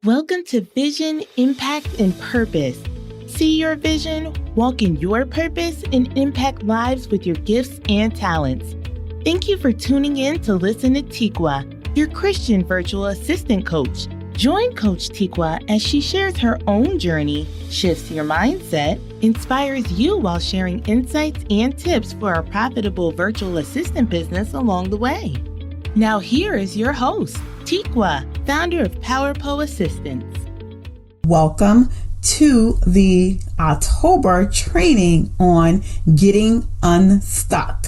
Welcome to Vision, Impact, and Purpose. See your vision, walk in your purpose, and impact lives with your gifts and talents. Thank you for tuning in to listen to Tikwa, your Christian virtual assistant coach. Join Coach Tikwa as she shares her own journey, shifts your mindset, inspires you while sharing insights and tips for a profitable virtual assistant business along the way. Now here is your host, Tikwa, founder of PowerPo Assistants. Welcome to the October training on getting unstuck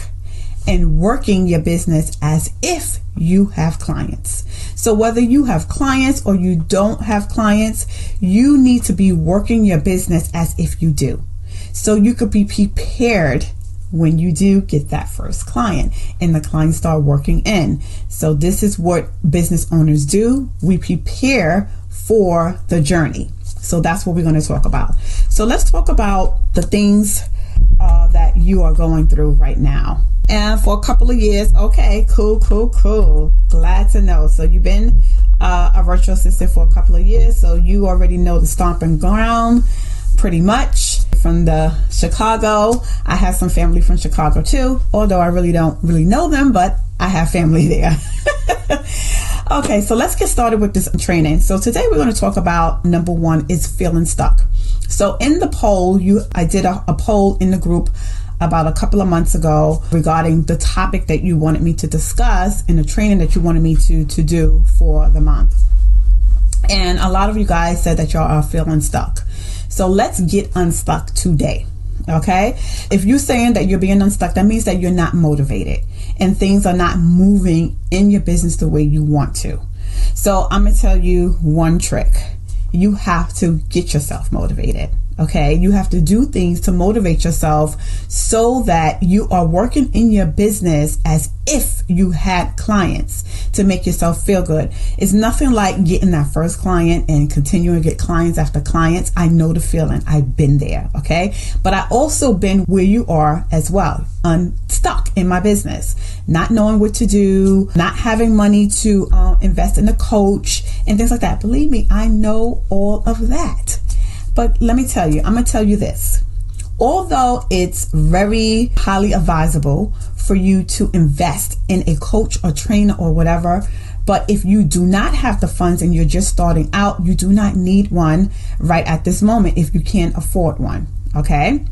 and working your business as if you have clients. So whether you have clients or you don't have clients, you need to be working your business as if you do. So you could be prepared when you do get that first client and the clients start working in. So this is what business owners do. We prepare for the journey. So that's what we're going to talk about. So let's talk about the things that you are going through right now. And for a couple of years, okay, cool. Glad to know. So you've been a virtual assistant for a couple of years. So you already know the stomping ground pretty much. From the Chicago. I have some family from Chicago too, although I really don't know them, but I have family there. Okay, so let's get started with this training. So today we're going to talk about number one is feeling stuck. So in the poll, I did a poll in the group about a couple of months ago regarding the topic that you wanted me to discuss in the training that you wanted me to do for the month. And a lot of you guys said that y'all are feeling stuck. So let's get unstuck today. Okay. If you're saying that you're being unstuck, that means that you're not motivated and things are not moving in your business the way you want to. So I'm going to tell you one trick. You have to get yourself motivated. Okay. You have to do things to motivate yourself so that you are working in your business as if you had clients to make yourself feel good. It's nothing like getting that first client and continuing to get clients after clients. I know the feeling. I've been there. Okay. But I also been where you are as well, unstuck in my business, not knowing what to do, not having money to invest in a coach and things like that. Believe me, I know all of that. But let me tell you, I'm going to tell you this. Although it's very highly advisable for you to invest in a coach or trainer or whatever, but if you do not have the funds and you're just starting out, you do not need one right at this moment if you can't afford one. Okay.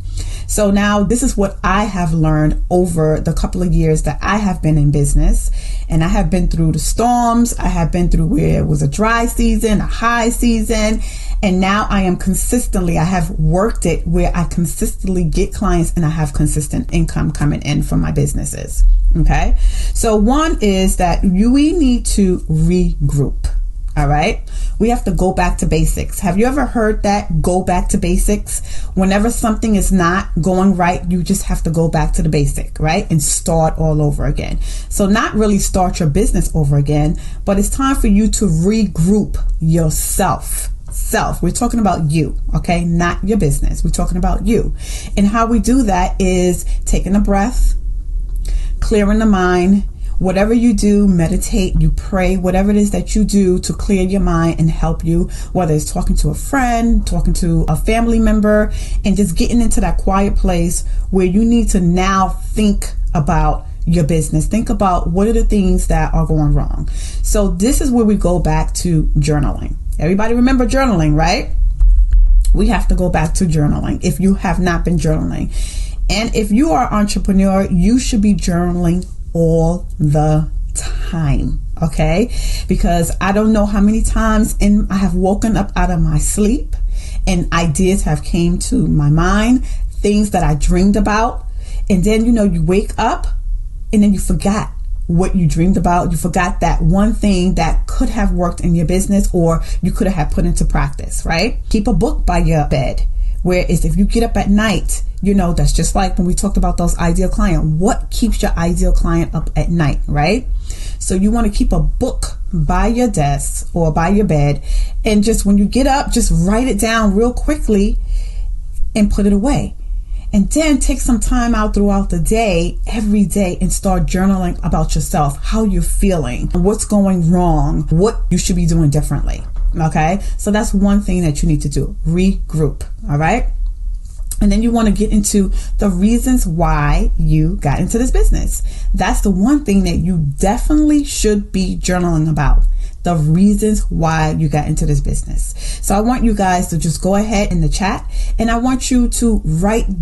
So now this is what I have learned over the couple of years that I have been in business, and I have been through the storms. I have been through where it was a dry season, a high season, and now I have worked it where I consistently get clients and I have consistent income coming in from my businesses. Okay. So one is that we need to regroup. All right. We have to go back to basics. Have you ever heard that? Go back to basics. Whenever something is not going right, you just have to go back to the basic, right? And start all over again. So not really start your business over again, but it's time for you to regroup yourself. We're talking about you, okay? Not your business. We're talking about you. And how we do that is taking a breath, clearing the mind. Whatever you do, meditate, you pray, whatever it is that you do to clear your mind and help you, whether it's talking to a friend, talking to a family member, and just getting into that quiet place where you need to now think about your business. Think about what are the things that are going wrong. So this is where we go back to journaling. Everybody remember journaling, right? We have to go back to journaling if you have not been journaling. And if you are an entrepreneur, you should be journaling all the time, okay? Because I don't know how many times I have woken up out of my sleep and ideas have came to my mind, things that I dreamed about, and then you wake up and then you forgot what you dreamed about. You forgot that one thing that could have worked in your business or you could have put into practice, right? Keep a book by your bed. Whereas if you get up at night, that's just like when we talked about those ideal client. What keeps your ideal client up at night, right? So you want to keep a book by your desk or by your bed. And just when you get up, just write it down real quickly and put it away. And then take some time out throughout the day, every day, and start journaling about yourself, how you're feeling, what's going wrong, what you should be doing differently. Okay, so that's one thing that you need to do. Regroup. All right. And then you want to get into the reasons why you got into this business. That's the one thing that you definitely should be journaling about. The reasons why you got into this business. So I want you guys to just go ahead in the chat, and I want you to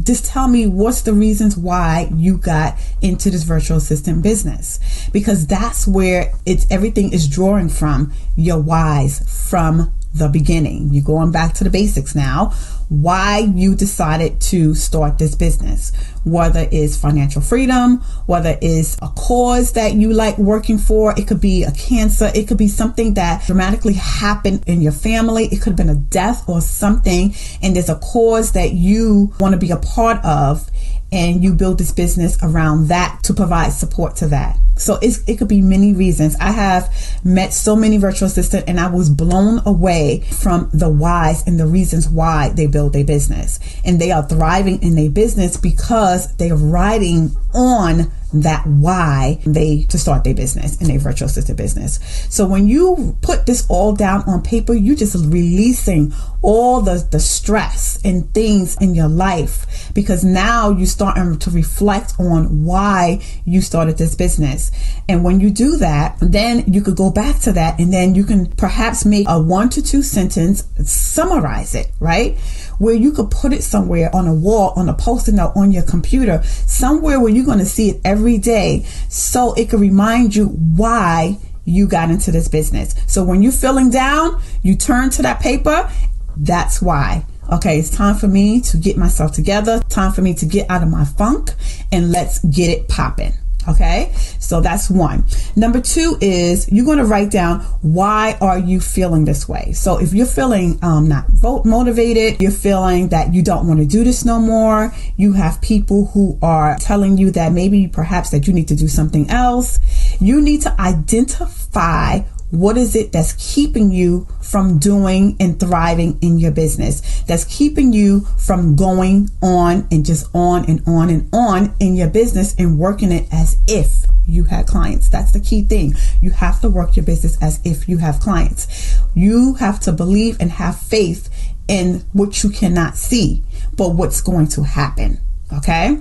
just tell me what's the reasons why you got into this virtual assistant business, because that's where everything is drawing from, your whys from the beginning. You're going back to the basics now. Why you decided to start this business, whether it's financial freedom, whether it's a cause that you like working for. It could be a cancer. It could be something that dramatically happened in your family. It could have been a death or something. And there's a cause that you want to be a part of. And you build this business around that to provide support to that. So it could be many reasons. I have met so many virtual assistants, and I was blown away from the whys and the reasons why they build their business. And they are thriving in their business because they're riding on that why to start their business in a virtual assistant business. So when you put this all down on paper, you just releasing all the stress and things in your life, because now you starting to reflect on why you started this business. And when you do that, then you could go back to that, and then you can perhaps make a 1 to 2 sentence, summarize it, right? Where you could put it somewhere on a wall, on a post-it note, on your computer, somewhere where you're going to see it every day, so it could remind you why you got into this business. So when you're feeling down, you turn to that paper. That's why. Okay, it's time for me to get myself together. Time for me to get out of my funk, and let's get it popping. Okay, so that's one. Number 2 is you're going to write down, why are you feeling this way? So if you're feeling not motivated, you're feeling that you don't want to do this no more, you have people who are telling you that maybe perhaps that you need to do something else, you need to identify what is it that's keeping you from doing and thriving in your business, that's keeping you from going on and just on and on and on in your business and working it as if you had clients. That's the key thing. You have to work your business as if you have clients. You have to believe and have faith in what you cannot see, but what's going to happen. Okay?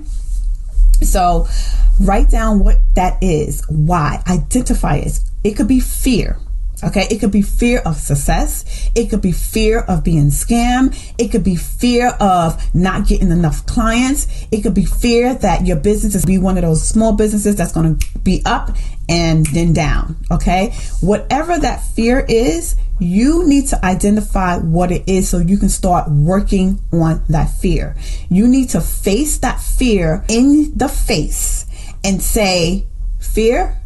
So write down what that is. Why? Identify it. It could be fear. Okay, it could be fear of success. It could be fear of being scammed. It could be fear of not getting enough clients. It could be fear that your business is be one of those small businesses that's going to be up and then down. Okay, whatever that fear is, you need to identify what it is so you can start working on that fear. You need to face that fear in the face and say, fear,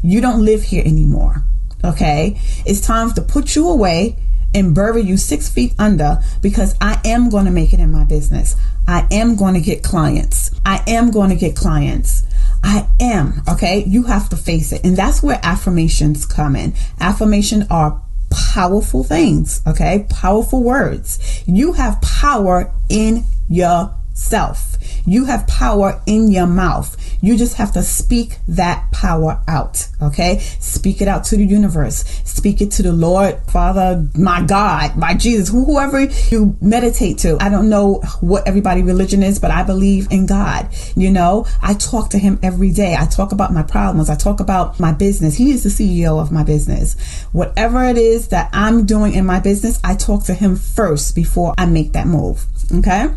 you don't live here anymore. Okay, it's time to put you away and bury you 6 feet under, because I am going to make it in my business. I am going to get clients. I am going to get clients. I am. Okay, you have to face it. And that's where affirmations come in. Affirmations are powerful things. Okay, powerful words. You have power in yourself. You have power in your mouth. You just have to speak that power out. Okay? Speak it out to the universe. Speak it to the Lord, Father, my God, my Jesus, whoever you meditate to. I don't know what everybody's religion is, but I believe in God. You know, I talk to him every day. I talk about my problems. I talk about my business. He is the CEO of my business. Whatever it is that I'm doing in my business, I talk to him first before I make that move. Okay?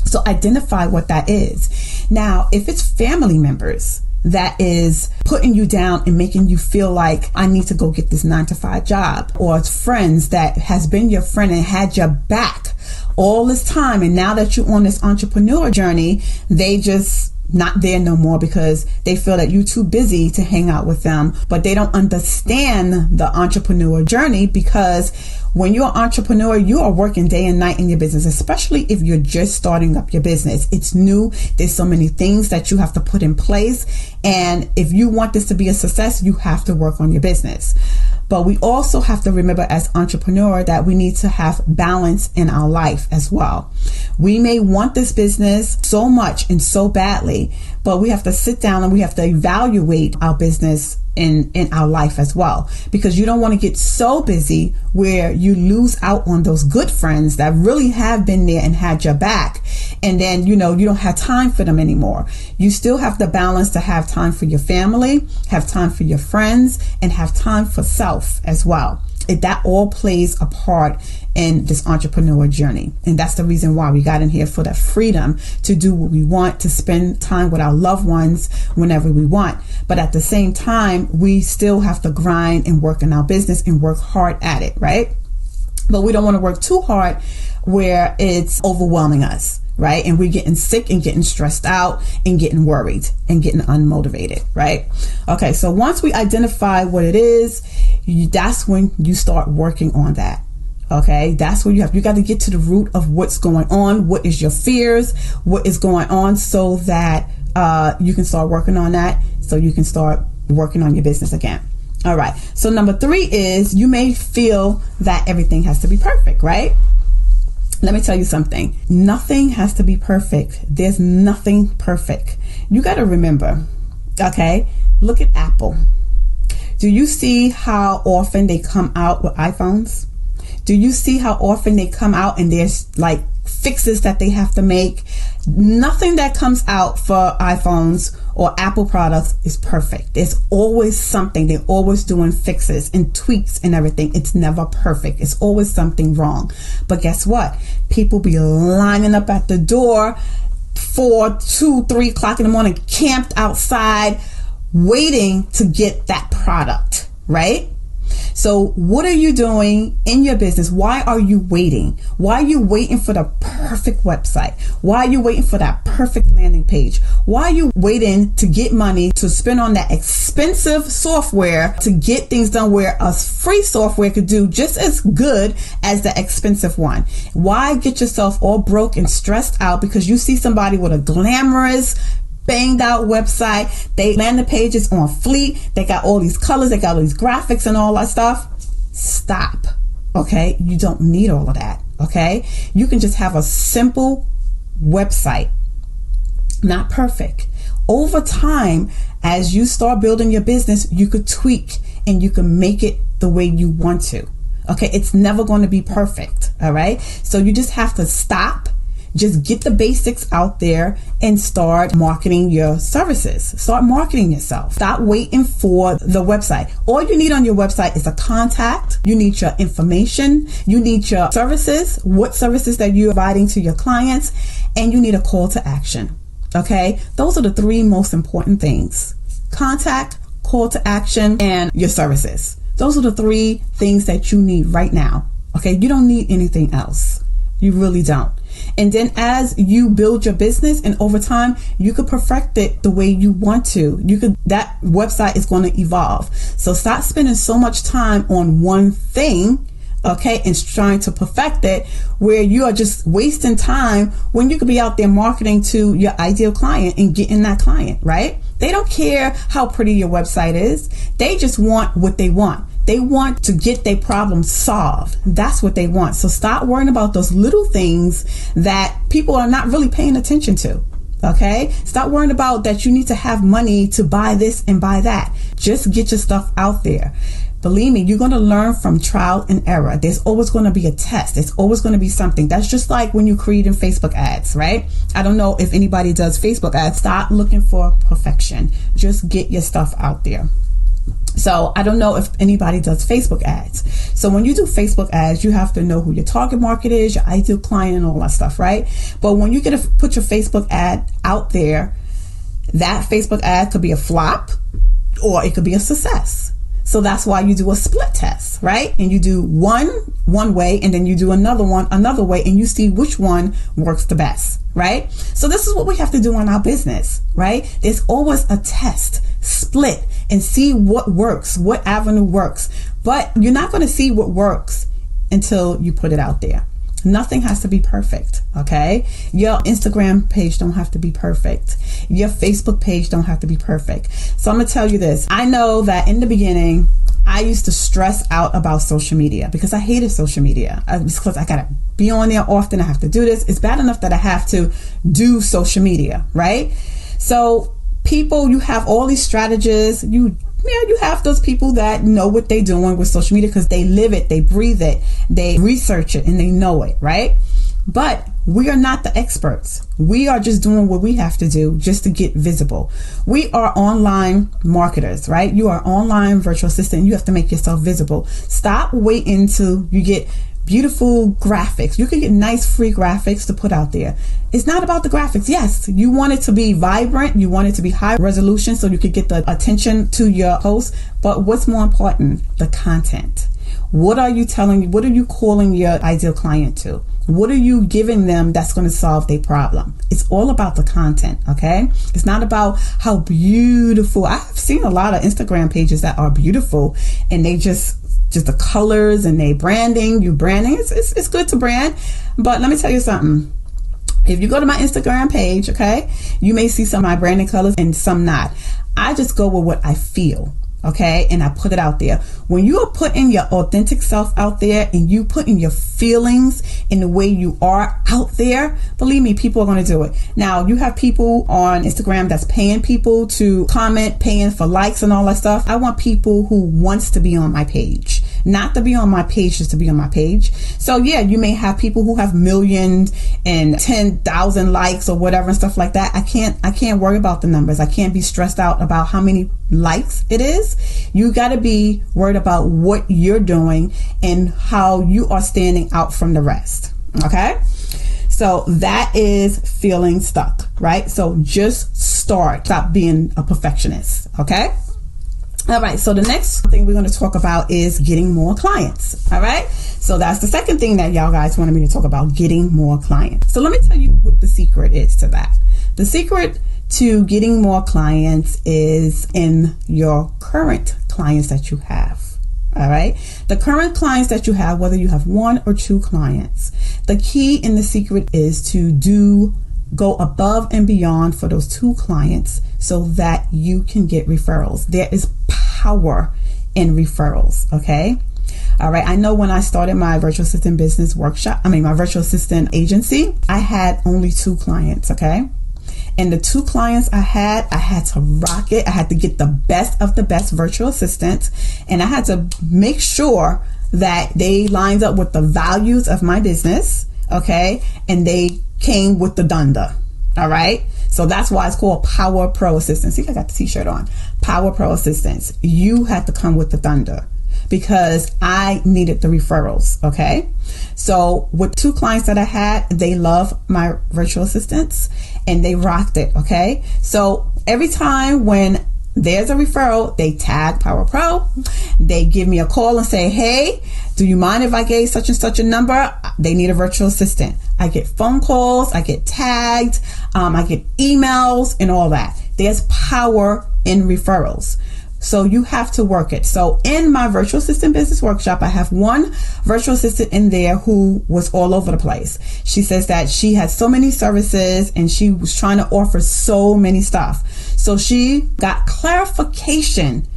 So identify what that is. Now, if it's family members that is putting you down and making you feel like I need to go get this 9-to-5 job, or it's friends that has been your friend and had your back all this time, and now that you're on this entrepreneur journey, they just not there no more because they feel that you're too busy to hang out with them, but they don't understand the entrepreneur journey, because when you're an entrepreneur, you are working day and night in your business, especially if you're just starting up your business. It's new. There's so many things that you have to put in place. And if you want this to be a success, you have to work on your business. But we also have to remember as entrepreneur that we need to have balance in our life as well. We may want this business so much and so badly, but we have to sit down and we have to evaluate our business in our life as well, because you don't want to get so busy where you lose out on those good friends that really have been there and had your back, and then you don't have time for them anymore. You still have the balance to have time for your family, have time for your friends, and have time for self as well. That all plays a part in this entrepreneur journey. And that's the reason why we got in here, for that freedom to do what we want, to spend time with our loved ones whenever we want. But at the same time, we still have to grind and work in our business and work hard at it, right? But we don't want to work too hard where it's overwhelming us, right? And we're getting sick and getting stressed out and getting worried and getting unmotivated, right? Okay, so once we identify what it is, that's when you start working on that. Okay, that's where you got to get to the root of what's going on. What is your fears? What is going on, so that you can start working on that, so you can start working on your business again. All right. So number 3 is, you may feel that everything has to be perfect, right? Let me tell you something. Nothing has to be perfect. There's nothing perfect. You got to remember, okay, look at Apple. Do you see how often they come out with iPhones? Do you see how often they come out and there's like fixes that they have to make? Nothing that comes out for iPhones or Apple products is perfect. There's always something. They're always doing fixes and tweaks and everything. It's never perfect. It's always something wrong. But guess what? People be lining up at the door 4, 2, 3 o'clock in the morning, camped outside, waiting to get that product, right? So what are you doing in your business? Why are you waiting? Why are you waiting for the perfect website? Why are you waiting for that perfect landing page? Why are you waiting to get money to spend on that expensive software to get things done, where a free software could do just as good as the expensive one? Why get yourself all broke and stressed out because you see somebody with a glamorous, banged out website? They landing pages on fleek. They got all these colors. They got all these graphics and all that stuff. Stop. Okay. You don't need all of that. Okay. You can just have a simple website. Not perfect. Over time, as you start building your business, you could tweak and you can make it the way you want to. Okay. It's never going to be perfect. All right. So you just have to stop. Just get the basics out there and start marketing your services. Start marketing yourself. Stop waiting for the website. All you need on your website is a contact. You need your information. You need your services, what services that you're providing to your clients, and you need a call to action. Okay? Those are the 3 most important things. Contact, call to action, and your services. Those are the 3 things that you need right now. Okay? You don't need anything else. You really don't. And then as you build your business, and over time, you could perfect it the way you want to. That website is going to evolve. So stop spending so much time on one thing, okay, and trying to perfect it, where you are just wasting time when you could be out there marketing to your ideal client and getting that client, right? They don't care how pretty your website is. They just want what they want. They want to get their problem solved. That's what they want. So stop worrying about those little things that people are not really paying attention to. Okay? Stop worrying about that you need to have money to buy this and buy that. Just get your stuff out there. Believe me, you're going to learn from trial and error. There's always going to be a test. There's always going to be something. That's just like when you're creating Facebook ads, right? I don't know if anybody does Facebook ads. Stop looking for perfection. Just get your stuff out there. So I don't know if anybody does Facebook ads. So when you do Facebook ads, you have to know who your target market is, your ideal client, and all that stuff, right? But when you put your Facebook ad out there, that Facebook ad could be a flop or it could be a success. So that's why you do a split test, right? And you do one way, and then you do another one another way, and you see which one works the best, right? So this is what we have to do in our business, right? There's always a test, split, and see what works, what avenue works. But you're not going to see what works until you put it out there. Nothing has to be perfect, okay? Your Instagram page don't have to be perfect. Your Facebook page don't have to be perfect. So I'm going to tell you this. I know that in the beginning, I used to stress out about social media because I hated social media. Because I got to be on there often. I have to do this. It's bad enough that I have to do social media, right? So people, you have all these strategies. You Yeah, you have those people that know what they're doing with social media because they live it, they breathe it, they research it, and they know it, right? But we are not the experts. We are just doing what we have to do just to get visible. We are online marketers, right? You are online virtual assistant. You have to make yourself visible. Stop waiting till you get beautiful graphics. You can get nice free graphics to put out there. It's not about the graphics. Yes, you want it to be vibrant. You want it to be high resolution so you could get the attention to your post. But what's more important? The content. What are you telling? What are you calling your ideal client to? What are you giving them that's going to solve their problem? It's all about the content, okay? It's not about how beautiful. I've seen a lot of Instagram pages that are beautiful and they just the colors and they branding. It's good to brand. But let me tell you something. If you go to my Instagram page, okay, you may see some of my branding colors and some not. I just go with what I feel. Okay, and I put it out there. When you are putting your authentic self out there and you putting your feelings in the way you are out there, believe me, people are going to do it. Now, you have people on Instagram that's paying people to comment, paying for likes and all that stuff. I want people who wants to be on my page, not to be on my page just to be on my page. So yeah, you may have people who have millions and 10,000 likes or whatever and stuff like that. I can't worry about the numbers. I can't be stressed out about how many likes it is. You got to be worried about what you're doing and how you are standing out from the rest. Okay. So that is feeling stuck, right? So just stop being a perfectionist. Okay. All right. So the next thing we're going to talk about is getting more clients. All right. So that's the second thing that y'all guys wanted me to talk about, getting more clients. So let me tell you what the secret is to that. The secret to getting more clients is in your current clients that you have. All right. The current clients that you have, whether you have one or two clients, the key and the secret is to go above and beyond for those two clients so that you can get referrals. There is power in referrals. Okay. All right. I know when I started my virtual assistant business my virtual assistant agency, I had only two clients. Okay. And the two clients I had to rock it. I had to get the best of the best virtual assistants. And I had to make sure that they lined up with the values of my business. Okay. And they came with the dunda. All right. So that's why it's called Power Pro Assistants. See, I got the t-shirt on. Power Pro Assistants. You had to come with the thunder because I needed the referrals. Okay. So with two clients that I had, they love my virtual assistants and they rocked it. Okay. So every time when there's a referral, they tag Power Pro. They give me a call and say, hey, do you mind if I gave such and such a number? They need a virtual assistant. I get phone calls, I get tagged, I get emails and all that. There's power in referrals. So you have to work it. So in my virtual assistant business workshop, I have one virtual assistant in there who was all over the place. She says that she had so many services and she was trying to offer so many stuff. So she got clarification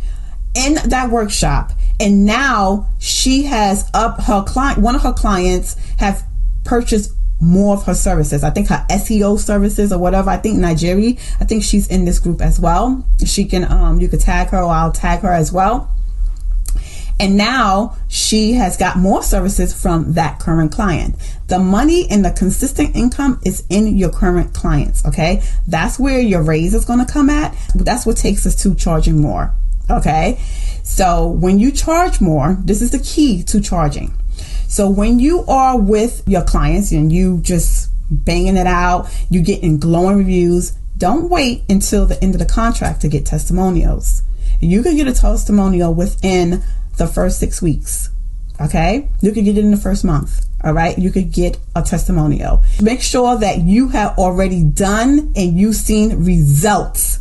in that workshop. And now she has one of her clients have purchased more of her services. I think her SEO services or whatever. I think Nigeria. I think she's in this group as well. She can, you could tag her or I'll tag her as well. And now she has got more services from that current client. The money and the consistent income is in your current clients. Okay. That's where your raise is going to come at. That's what takes us to charging more. Okay. So when you charge more, this is the key to charging. So when you are with your clients and you just banging it out, you getting glowing reviews, don't wait until the end of the contract to get testimonials. You can get a testimonial within the first 6 weeks. Okay. You could get it in the first month. All right. You could get a testimonial. Make sure that you have already done and you've seen results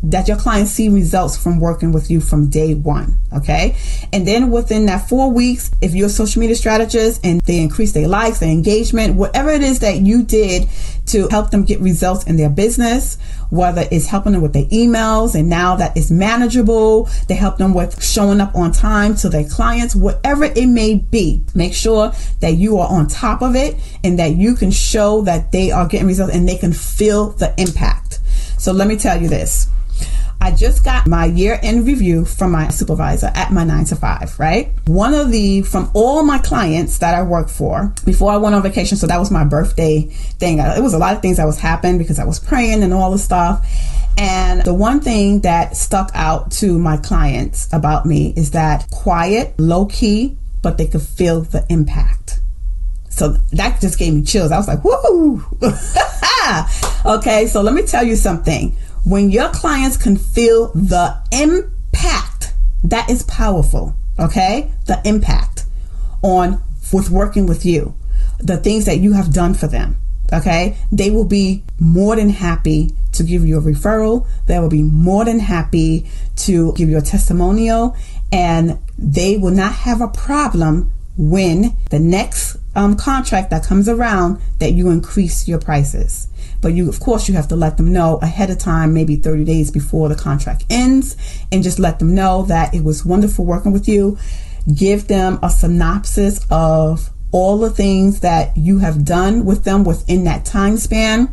that your clients see results from working with you from day one. Okay. And then within that 4 weeks, if you're a social media strategist and they increase their likes, their engagement, whatever it is that you did to help them get results in their business, whether it's helping them with their emails and now that it's manageable, they help them with showing up on time to their clients, whatever it may be, make sure that you are on top of it and that you can show that they are getting results and they can feel the impact. So let me tell you this. I just got my year-end review from my supervisor at my 9-to-5, right? From all my clients that I work for, before I went on vacation, so that was my birthday thing. It was a lot of things that was happening because I was praying and all the stuff. And the one thing that stuck out to my clients about me is that quiet, low key, but they could feel the impact. So that just gave me chills. I was like, woo! Okay, so let me tell you something. When your clients can feel the impact, that is powerful, okay? The impact with working with you, the things that you have done for them, okay? They will be more than happy to give you a referral. They will be more than happy to give you a testimonial, and they will not have a problem when the next contract that comes around that you increase your prices. But of course, you have to let them know ahead of time, maybe 30 days before the contract ends, and just let them know that it was wonderful working with you. Give them a synopsis of all the things that you have done with them within that time span.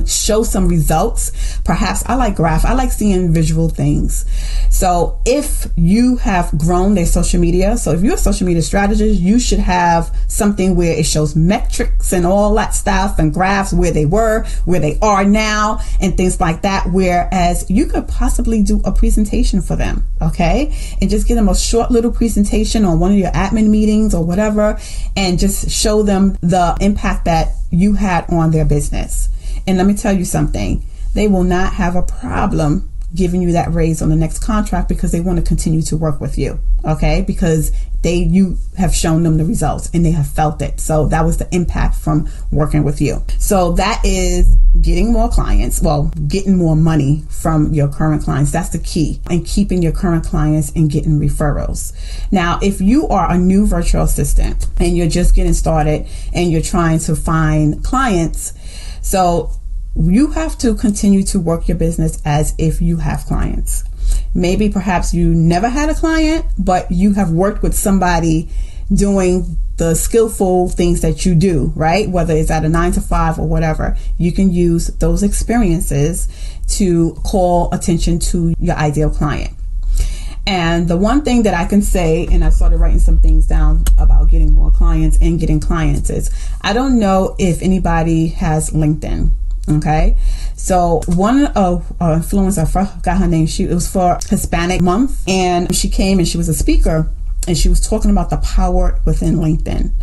Show some results. Perhaps I like graph. I like seeing visual things. So if you have grown their social media, so if you're a social media strategist, you should have something where it shows metrics and all that stuff and graphs, where they were, where they are now, and things like that. Whereas you could possibly do a presentation for them, okay? And just give them a short little presentation on one of your admin meetings or whatever, and just show them the impact that you had on their business. And let me tell you something, they will not have a problem giving you that raise on the next contract because they want to continue to work with you, okay? Because you have shown them the results and they have felt it. So that was the impact from working with you. So that is getting more clients, getting more money from your current clients. That's the key, and keeping your current clients and getting referrals. Now, if you are a new virtual assistant and you're just getting started and you're trying to find clients, so you have to continue to work your business as if you have clients. Maybe perhaps you never had a client, but you have worked with somebody doing the skillful things that you do, right? Whether it's at a 9-to-5 or whatever, you can use those experiences to call attention to your ideal client. And the one thing that I can say, and I started writing some things down about getting more clients and getting clients, is I don't know if anybody has LinkedIn. Okay, so one of our influencer, I forgot her name, it was for Hispanic Month, and she came and she was a speaker, and she was talking about the power within LinkedIn.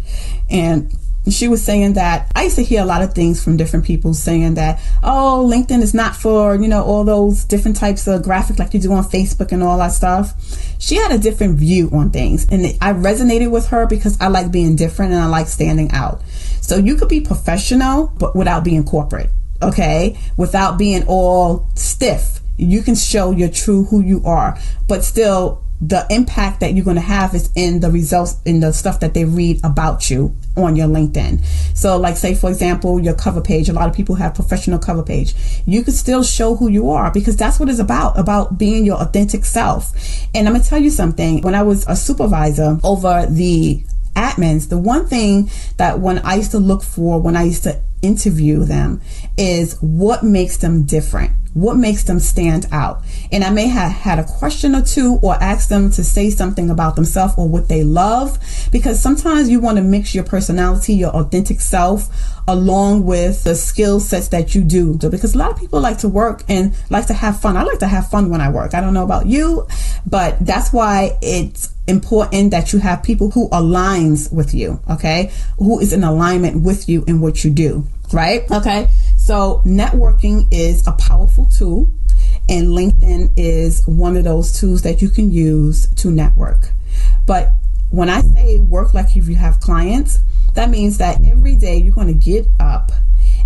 And she was saying that I used to hear a lot of things from different people saying that, oh, LinkedIn is not for, all those different types of graphics like you do on Facebook and all that stuff. She had a different view on things, and I resonated with her because I like being different and I like standing out. So you could be professional, but without being corporate. Okay, without being all stiff. You can show your true who you are, but still the impact that you're going to have is in the results, in the stuff that they read about you on your LinkedIn. So like, say for example, your cover page, a lot of people have professional cover page. You can still show who you are, because that's what it's about being your authentic self. And I'm going to tell you something. When I was a supervisor over the admins, the one thing that when I used to look for when I used to interview them is what makes them different, what makes them stand out. And I may have had a question or two, or ask them to say something about themselves or what they love, because sometimes you want to mix your personality, your authentic self, along with the skill sets that you do. Because a lot of people like to work and like to have fun. I like to have fun when I work. I don't know about you, but that's why it's important that you have people who aligns with you, okay? Who is in alignment with you in what you do, right? Okay. So networking is a powerful tool, and LinkedIn is one of those tools that you can use to network. But when I say work like if you have clients, that means that every day you're going to get up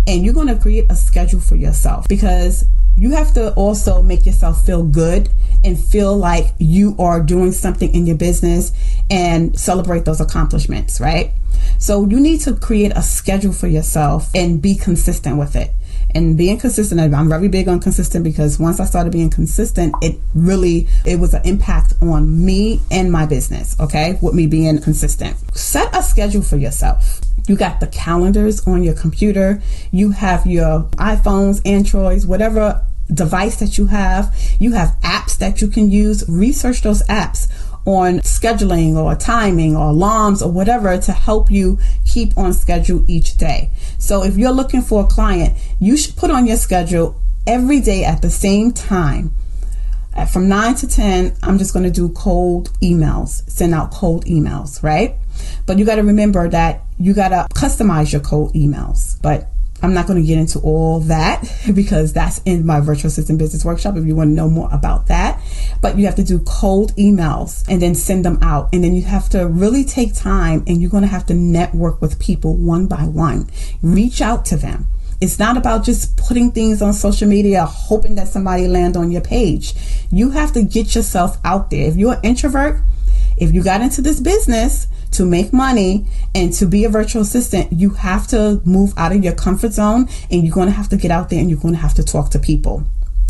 and you're going to create a schedule for yourself, because you have to also make yourself feel good and feel like you are doing something in your business and celebrate those accomplishments, right? So you need to create a schedule for yourself and be consistent with it. And being consistent, I'm very big on consistent, because once I started being consistent, it was an impact on me and my business, okay, with me being consistent. Set a schedule for yourself. You got the calendars on your computer. You have your iPhones, Androids, whatever device that you have apps that you can use. Research those apps on scheduling or timing or alarms or whatever to help you keep on schedule each day. So if you're looking for a client, you should put on your schedule every day at the same time. From 9 to 10, I'm just going to do cold emails, send out cold emails, right? But you got to remember that you got to customize your cold emails. But I'm not going to get into all that because that's in my virtual assistant business workshop if you want to know more about that. But you have to do cold emails and then send them out. And then you have to really take time, and you're going to have to network with people one by one. Reach out to them. It's not about just putting things on social media, hoping that somebody land on your page. You have to get yourself out there. If you're an introvert, if you got into this business to make money and to be a virtual assistant, you have to move out of your comfort zone, and you're going to have to get out there and you're going to have to talk to people.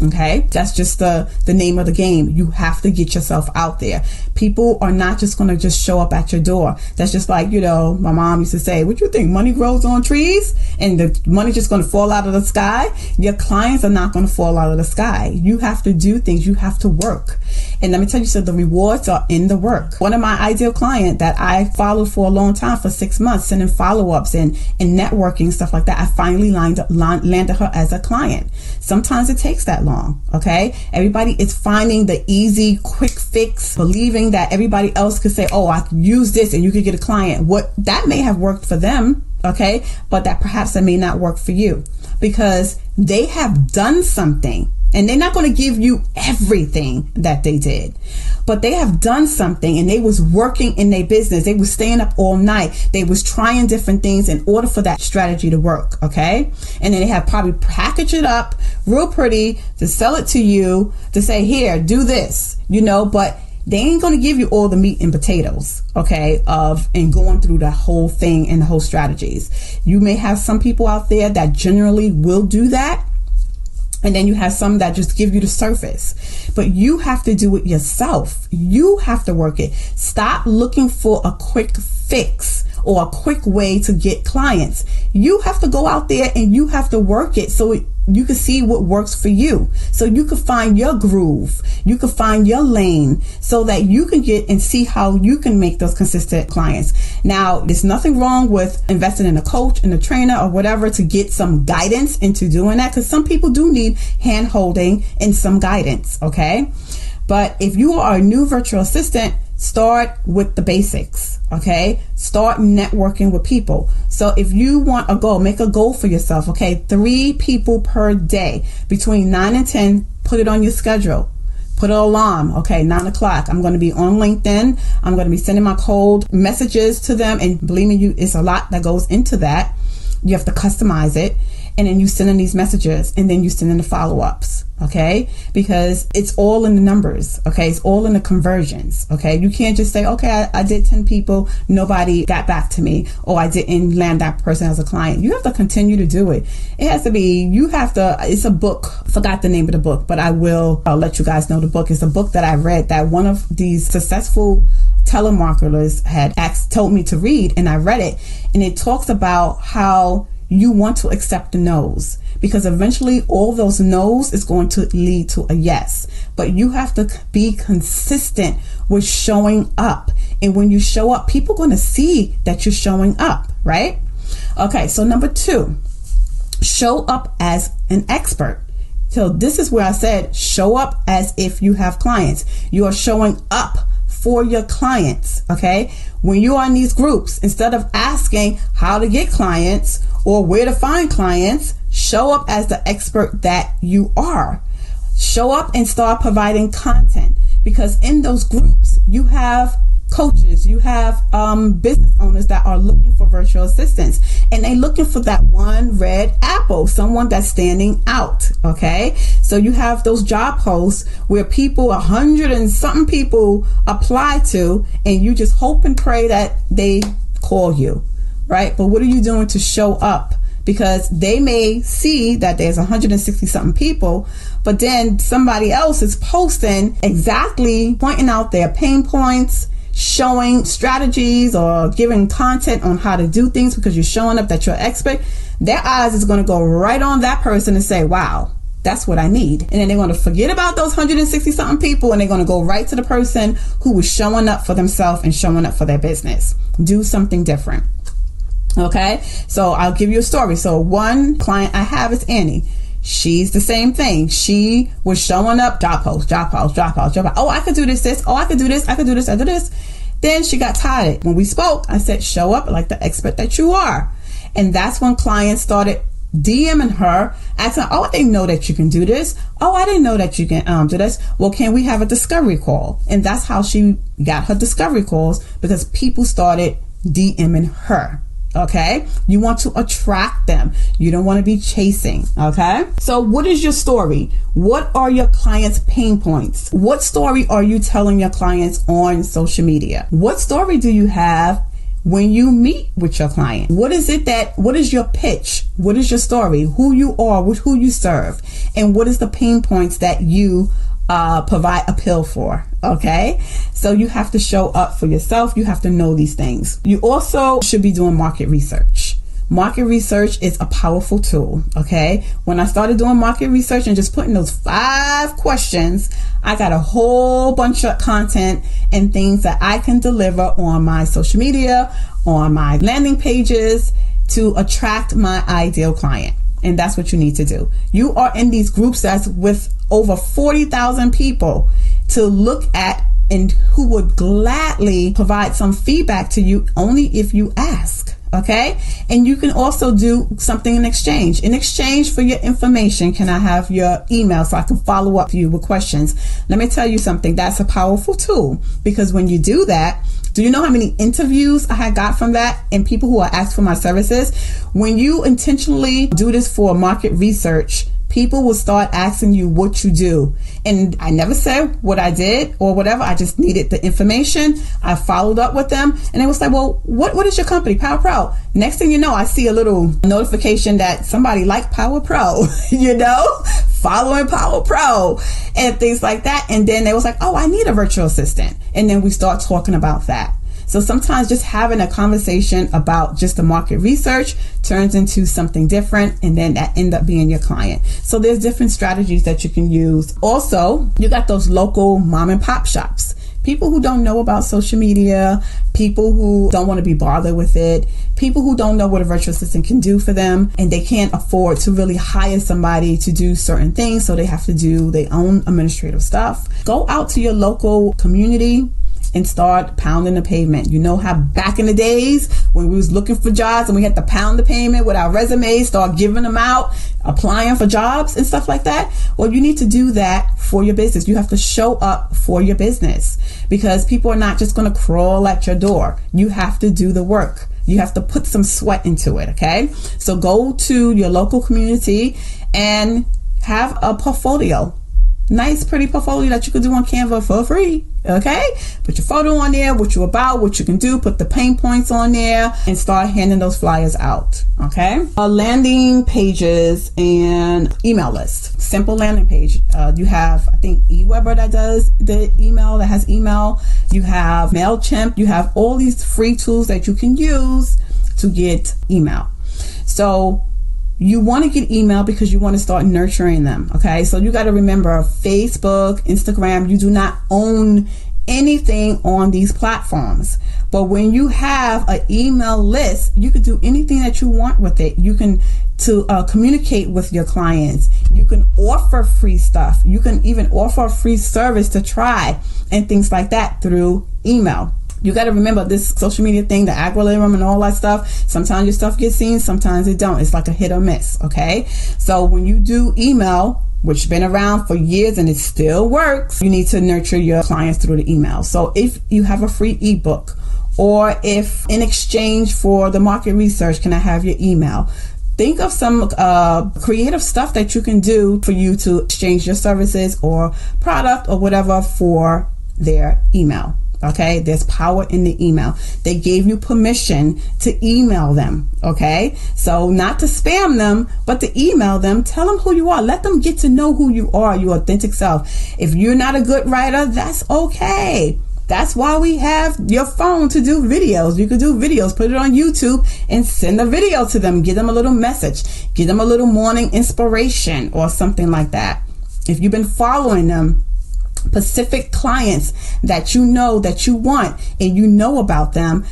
Okay, that's just the name of the game. You have to get yourself out there. People are not just going to just show up at your door. That's just like, my mom used to say, what you think, money grows on trees and the money just going to fall out of the sky? Your clients are not going to fall out of the sky. You have to do things. You have to work. And let me tell you, so the rewards are in the work. One of my ideal clients that I followed for a long time, for 6 months, sending follow-ups and networking, stuff like that, I finally landed her as a client. Sometimes it takes that long, okay? Everybody is finding the easy, quick fix, believing that everybody else could say, oh, I can use this and you could get a client. What that may have worked for them, okay? But that perhaps that may not work for you because they have done something. And they're not going to give you everything that they did, but they have done something, and they was working in their business. They was staying up all night. They was trying different things in order for that strategy to work. Okay. And then they have probably packaged it up real pretty to sell it to you to say, here, do this, but they ain't going to give you all the meat and potatoes, okay, and going through the whole thing and the whole strategies. You may have some people out there that generally will do that. And then you have some that just give you the surface. But you have to do it yourself. You have to work it. Stop looking for a quick fix or a quick way to get clients. You have to go out there and you have to work it so you can see what works for you. So you can find your groove. You can find your lane so that you can get and see how you can make those consistent clients. Now, there's nothing wrong with investing in a coach and a trainer or whatever to get some guidance into doing that, because some people do need hand holding and some guidance. Okay. But if you are a new virtual assistant, start with the basics, okay? Start networking with people. So if you want a goal, make a goal for yourself, okay? 3 people per day between 9 and 10, put it on your schedule. Put an alarm, okay, 9 o'clock. I'm going to be on LinkedIn. I'm going to be sending my cold messages to them. And believe me, it's a lot that goes into that. You have to customize it. And then you send in these messages, and then you send in the follow-ups, okay? Because it's all in the numbers, okay? It's all in the conversions, okay? You can't just say, okay, I did 10 people, nobody got back to me, or I didn't land that person as a client. You have to continue to do it. It has to be, it's a book. Forgot the name of the book, but I'll let you guys know the book. It's a book that I read that one of these successful telemarketers had told me to read, and I read it, and it talks about how you want to accept the no's, because eventually all those no's is going to lead to a yes. But you have to be consistent with showing up. And when you show up, people are going to see that you're showing up, right? Okay, so number 2, show up as an expert. So this is where I said show up as if you have clients. You are showing up for your clients, okay? When you are in these groups, instead of asking how to get clients or where to find clients, show up as the expert that you are. Show up and start providing content, because in those groups, you have coaches, you have business owners that are looking for virtual assistants, and they're looking for that one red apple, someone that's standing out, okay? So you have those job posts where 100 and something people apply to, and you just hope and pray that they call you, right? But what are you doing to show up? Because they may see that there's 160 something people, but then somebody else is posting exactly, pointing out their pain points, showing strategies or giving content on how to do things because you're showing up that you're an expert. Their eyes is going to go right on that person and say, wow, That's what I need. And then they're going to forget about those 160 something people, and they're going to go right to the person who was showing up for themselves and showing up for their business. Do something different. Okay, so I'll give you a story. So one client I have is Annie. She's the same thing. She was showing up, job post. Oh, I could do this. Oh, I could do this. I could do this. Then she got tired. When we spoke, I said, show up like the expert that you are. And that's when clients started DMing her, asking, oh, I didn't know that you can do this. Oh, I didn't know that you can do this. Well, can we have a discovery call? And that's how she got her discovery calls, because people started DMing her. Okay, you want to attract them. You don't want to be chasing. Okay, so what is your story? What are your clients' pain points? What story are you telling your clients on social media? What story do you have when you meet with your client? What is your pitch? What is your story? Who you are, who you serve, and what is the pain points that you provide a pill for? Okay, so you have to show up for yourself. You have to know these things. You also should be doing market research. Market research is a powerful tool. Okay, when I started doing market research and just putting those 5 questions, I got a whole bunch of content and things that I can deliver on my social media, on my landing pages, to attract my ideal client. And that's what you need to do. You are in these groups that's with over 40,000 people to look at, and who would gladly provide some feedback to you only if you ask. Okay. And you can also do something in exchange. In exchange for your information, can I have your email so I can follow up to you with questions? Let me tell you something. That's a powerful tool, because when you do that, do you know how many interviews I had got from that, and people who are asked for my services? When you intentionally do this for market research, people will start asking you what you do. And I never said what I did or whatever. I just needed the information. I followed up with them, and they was like, well, what is your company? Power Pro. Next thing you know, I see a little notification that somebody liked Power Pro, following Power Pro and things like that. And then they was like, oh, I need a virtual assistant. And then we start talking about that. So sometimes just having a conversation about just the market research turns into something different, and then that end up being your client. So there's different strategies that you can use. Also, you got those local mom and pop shops. People who don't know about social media, people who don't want to be bothered with it, people who don't know what a virtual assistant can do for them, and they can't afford to really hire somebody to do certain things, so they have to do their own administrative stuff. Go out to your local community and start pounding the pavement. You know how back in the days when we was looking for jobs and we had to pound the pavement with our resumes, start giving them out, applying for jobs and stuff like that? Well, you need to do that for your business. You have to show up for your business, because people are not just going to crawl at your door. You have to do the work. You have to put some sweat into it. Okay. So go to your local community and have a portfolio. Nice, pretty portfolio that you could do on Canva for free. Okay, put your photo on there, what you're about, what you can do, put the pain points on there, and start handing those flyers out. Okay, landing pages and email lists. Simple landing page. You have, I think, eWeber that does the email, that has email. You have MailChimp. You have all these free tools that you can use to get email. So you want to get email because you want to start nurturing them. Okay, so you got to remember, Facebook, Instagram, you do not own anything on these platforms. But when you have an email list, you can do anything that you want with it. You can communicate with your clients. You can offer free stuff. You can even offer a free service to try and things like that through email. You got to remember this social media thing, the algorithm and all that stuff. Sometimes your stuff gets seen, sometimes it don't. It's like a hit or miss. Okay. So when you do email, which has been around for years and it still works, you need to nurture your clients through the email. So if you have a free ebook, or if in exchange for the market research, can I have your email? Think of some creative stuff that you can do for you to exchange your services or product or whatever for their email. Okay, there's power in the email. They gave you permission to email them. Okay, so not to spam them, but to email them. Tell them who you are. Let them get to know who you are, your authentic self. If you're not a good writer, that's okay. That's why we have your phone to do videos. You could do videos, put it on YouTube and send a video to them. Give them a little message. Give them a little morning inspiration or something like that. If you've been following them, specific clients that you know that you want and you know about them,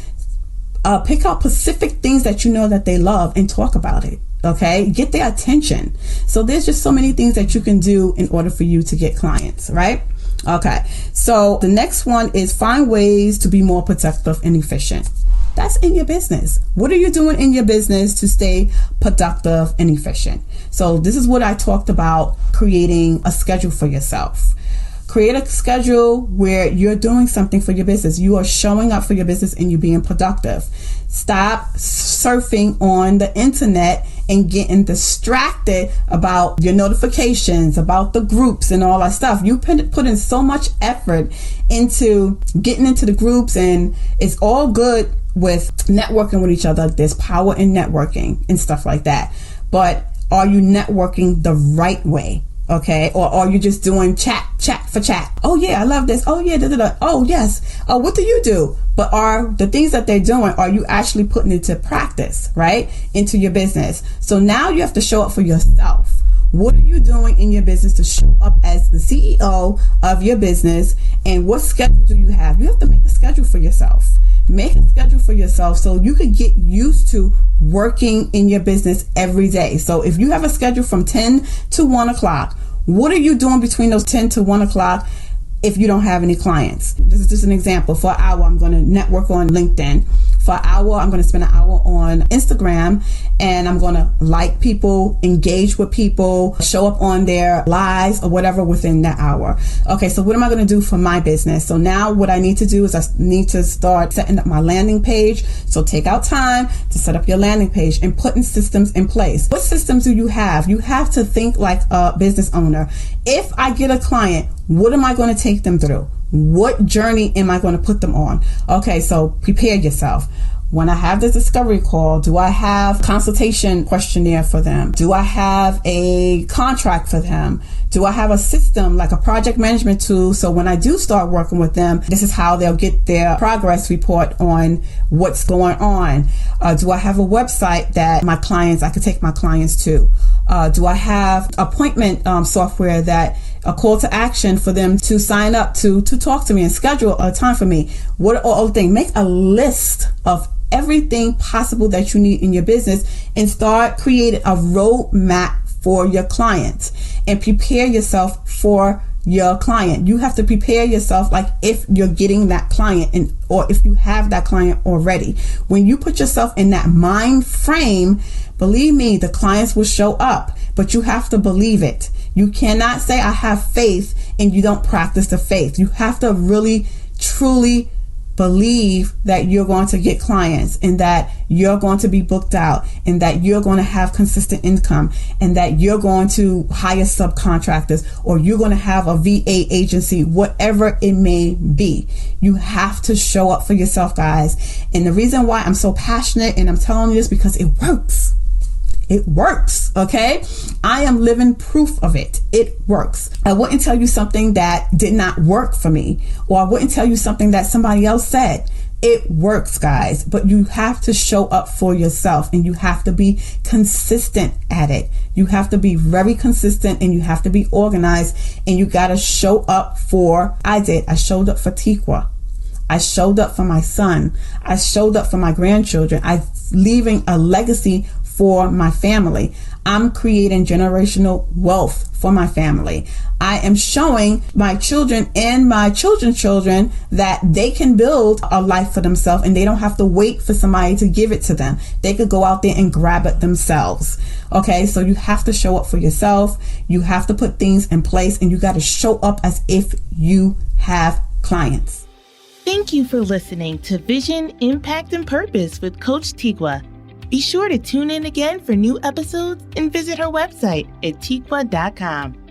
pick out specific things that you know that they love and talk about it. Okay, get their attention. So there's just so many things that you can do in order for you to get clients, right? Okay, so the next one is find ways to be more productive and efficient. That's in your business. What are you doing in your business to stay productive and efficient? So this is what I talked about, creating a schedule for yourself. Create a schedule where you're doing something for your business. You are showing up for your business and you're being productive. Stop surfing on the internet and getting distracted about your notifications, about the groups and all that stuff. You put in so much effort into getting into the groups, and it's all good with networking with each other. There's power in networking and stuff like that. But are you networking the right way? Okay, or are you just doing chat for chat? Oh yeah, I love this. Oh yeah, oh yes. Oh, what do you do? But are the things that they're doing, are you actually putting it to practice, right? Into your business. So now you have to show up for yourself. What are you doing in your business to show up as the CEO of your business? And what schedule do you have? You have to make a schedule for yourself. Make a schedule for yourself so you can get used to working in your business every day. So if you have a schedule from 10 to 1 o'clock, what are you doing between those 10 to 1 o'clock if you don't have any clients? This is just an example. For an hour, I'm going to network on LinkedIn. For an hour, I'm going to spend an hour on Instagram, and I'm going to like people, engage with people, show up on their lives or whatever within that hour. Okay, so what am I going to do for my business? So now what I need to do is I need to start setting up my landing page. So take out time to set up your landing page and putting systems in place. What systems do you have? You have to think like a business owner. If I get a client, what am I going to take them through? What journey am I going to put them on? Okay, so prepare yourself. When I have this discovery call, do I have a consultation questionnaire for them? Do I have a contract for them? Do I have a system like a project management tool? So when I do start working with them, this is how they'll get their progress report on what's going on. Do I have a website that I could take my clients to? Do I have appointment software that a call to action for them to sign up to talk to me and schedule a time for me? What are all the things? Make a list of everything possible that you need in your business and start creating a roadmap for your clients and prepare yourself for your client. You have to prepare yourself like if you're getting that client or if you have that client already. When you put yourself in that mind frame, believe me, the clients will show up, but you have to believe it. You cannot say I have faith and you don't practice the faith. You have to really, truly believe that you're going to get clients and that you're going to be booked out and that you're going to have consistent income and that you're going to hire subcontractors or you're going to have a VA agency, whatever it may be. You have to show up for yourself, guys. And the reason why I'm so passionate and I'm telling you this because it works. It works, okay? I am living proof of it. It works. I wouldn't tell you something that did not work for me, or I wouldn't tell you something that somebody else said. It works, guys, but you have to show up for yourself and you have to be consistent at it. You have to be very consistent and you have to be organized and you got to show up I showed up for Tikwa. I showed up for my son. I showed up for my grandchildren. I'm leaving a legacy for my family. I'm creating generational wealth for my family. I am showing my children and my children's children that they can build a life for themselves and they don't have to wait for somebody to give it to them. They could go out there and grab it themselves. Okay, so you have to show up for yourself. You have to put things in place and you got to show up as if you have clients. Thank you for listening to Vision, Impact, and Purpose with Coach Tikwa. Be sure to tune in again for new episodes and visit her website at tikwa.com.